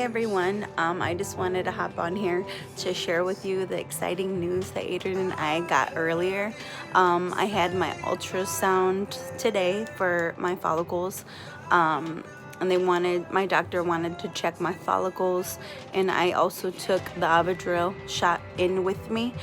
everyone, I just wanted to hop on here to share with you the exciting news that Adrian and I got earlier. I had my ultrasound today for my follicles, and my doctor wanted to check my follicles, and I also took the Ovidrel shot in with me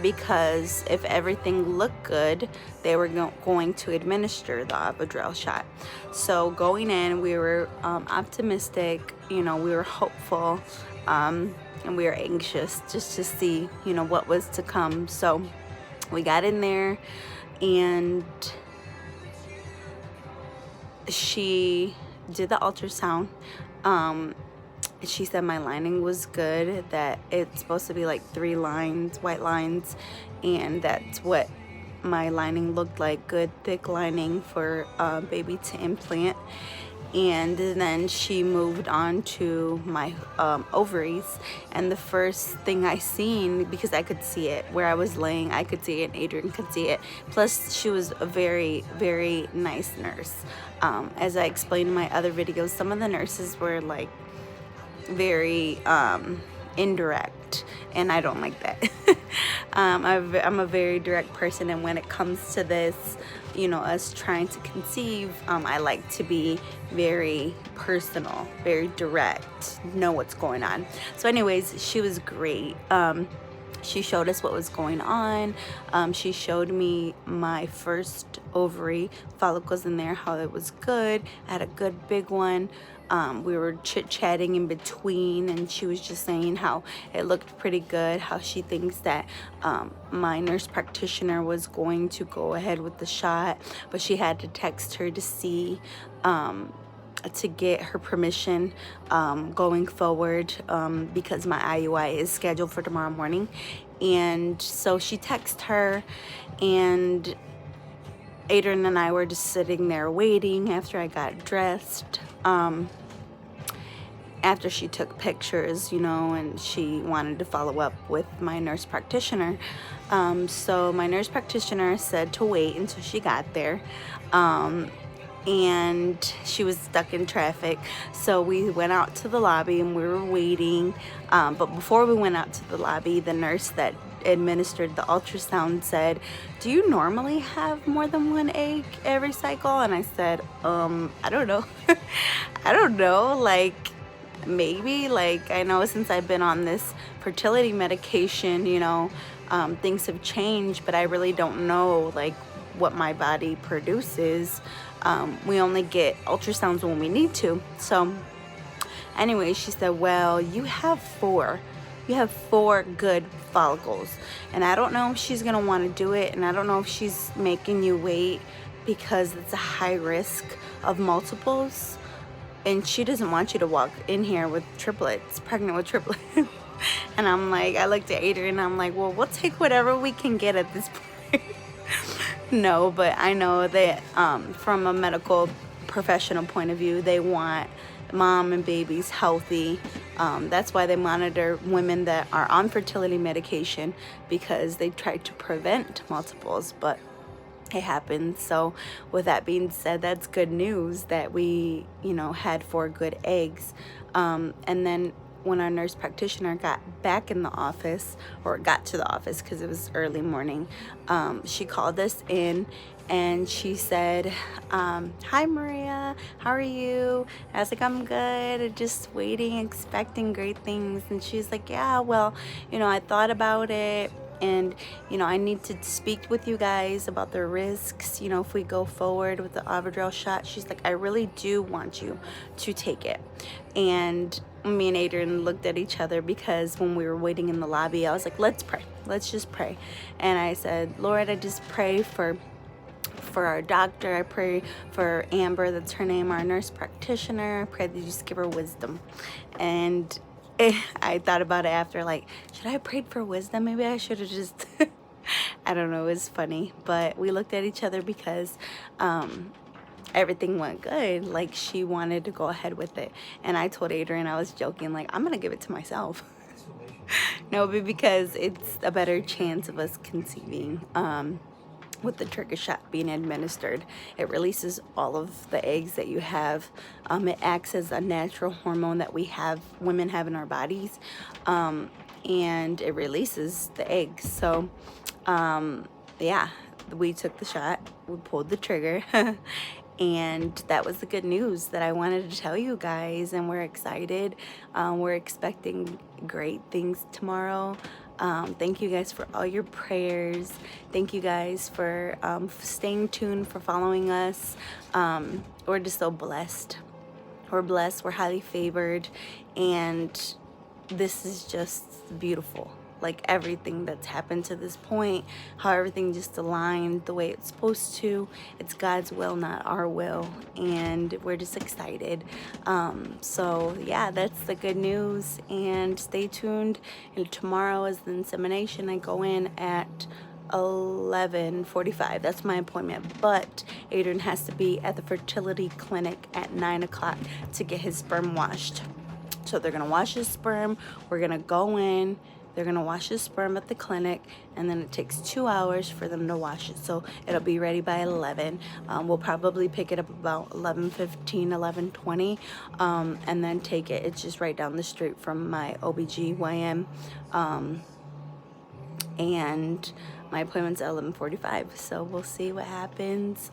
because if everything looked good, they were going to administer the Ovidrel shot. So going in, we were optimistic, we were hopeful, and we were anxious just to see, what was to come. So we got in there, and she did the ultrasound. She said my lining was good, that it's supposed to be like 3 lines, white lines, and that's what my lining looked like, good thick lining for baby to implant. And then she moved on to my ovaries, and the first thing I seen, because I could see it where I was laying, I could see it, and Adrian could see it, plus she was a very, very nice nurse. As I explained in my other videos, some of the nurses were like very indirect, and I don't like that. I'm a very direct person, and when it comes to this, us trying to conceive, I like to be very personal, very direct, know what's going on. So anyways, she was great. She showed us what was going on. She showed me my first ovary follicles in there, how it was good. I had a good big one. We were chit-chatting in between, and she was just saying how it looked pretty good, how she thinks that my nurse practitioner was going to go ahead with the shot, but she had to text her to see, to get her permission going forward, because my IUI is scheduled for tomorrow morning. And so she texted her, and Adrian and I were just sitting there waiting after I got dressed, after she took pictures, and she wanted to follow up with my nurse practitioner. So my nurse practitioner said to wait until she got there, and she was stuck in traffic. So we went out to the lobby and we were waiting, but before we went out to the lobby, the nurse that administered the ultrasound said, "Do you normally have more than 1 egg every cycle?" And I said, I don't know. I don't know, like maybe, like I know since I've been on this fertility medication, things have changed, but I really don't know like what my body produces. We only get ultrasounds when we need to. So anyway, she said, well, you have 4 good follicles, and I don't know if she's gonna want to do it, and I don't know if she's making you wait because it's a high risk of multiples, and she doesn't want you to walk in here with triplets, pregnant with triplets. And I'm like, I looked at Adrian and I'm like, well, we'll take whatever we can get at this point. No, but I know that from a medical professional point of view, they want mom and babies healthy. That's why they monitor women that are on fertility medication, because they try to prevent multiples, but it happens. So with that being said, that's good news that we had 4 good eggs. And then when our nurse practitioner got back in the office, or got to the office because it was early morning, she called us in and she said, hi Maria, how are you? I was like, I'm good, just waiting, expecting great things. And she's like, yeah, well, I thought about it, and I need to speak with you guys about the risks, if we go forward with the Ovidrel shot. She's like, I really do want you to take it. And me and Adrian looked at each other, because when we were waiting in the lobby, I was like, let's pray, let's just pray. And I said, Lord, I just pray for our doctor. I pray for Amber, that's her name, our nurse practitioner. I pray that you just give her wisdom. And I thought about it after, like, should I have prayed for wisdom? Maybe I should have just I don't know, it was funny. But we looked at each other because everything went good. Like, she wanted to go ahead with it, and I told Adrian, I was joking, like, I'm gonna give it to myself. No, but because it's a better chance of us conceiving. with the trigger shot being administered. It releases all of the eggs that you have. It acts as a natural hormone that women have in our bodies, and it releases the eggs. So yeah, we took the shot, we pulled the trigger, and that was the good news that I wanted to tell you guys. And we're excited. We're expecting great things tomorrow. Thank you guys for all your prayers. Thank you guys for staying tuned, for following us. We're just so blessed. We're blessed, we're highly favored, and this is just beautiful. Like everything that's happened to this point, how everything just aligned the way it's supposed to. It's God's will, not our will, and we're just excited. So yeah, that's the good news, and stay tuned. And tomorrow is the insemination. I go in at 11:45. That's my appointment, but Adrian has to be at the fertility clinic at 9 o'clock to get his sperm washed. So they're gonna wash his sperm, we're gonna go in, they're gonna wash his sperm at the clinic, and then it takes 2 hours for them to wash it. So it'll be ready by 11. We'll probably pick it up about 11:15, 11:20, and then take it. It's just right down the street from my OBGYN, and my appointment's at 11:45, so we'll see what happens.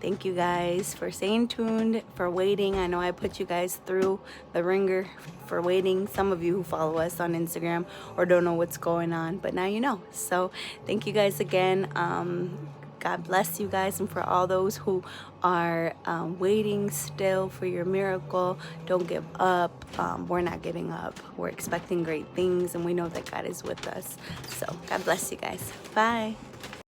Thank you guys for staying tuned, for waiting. I know I put you guys through the ringer for waiting. Some of you who follow us on Instagram or don't know what's going on, but now you know. So thank you guys again. God bless you guys, and for all those who are waiting still for your miracle, don't give up. We're not giving up. We're expecting great things, and we know that God is with us. So God bless you guys. Bye.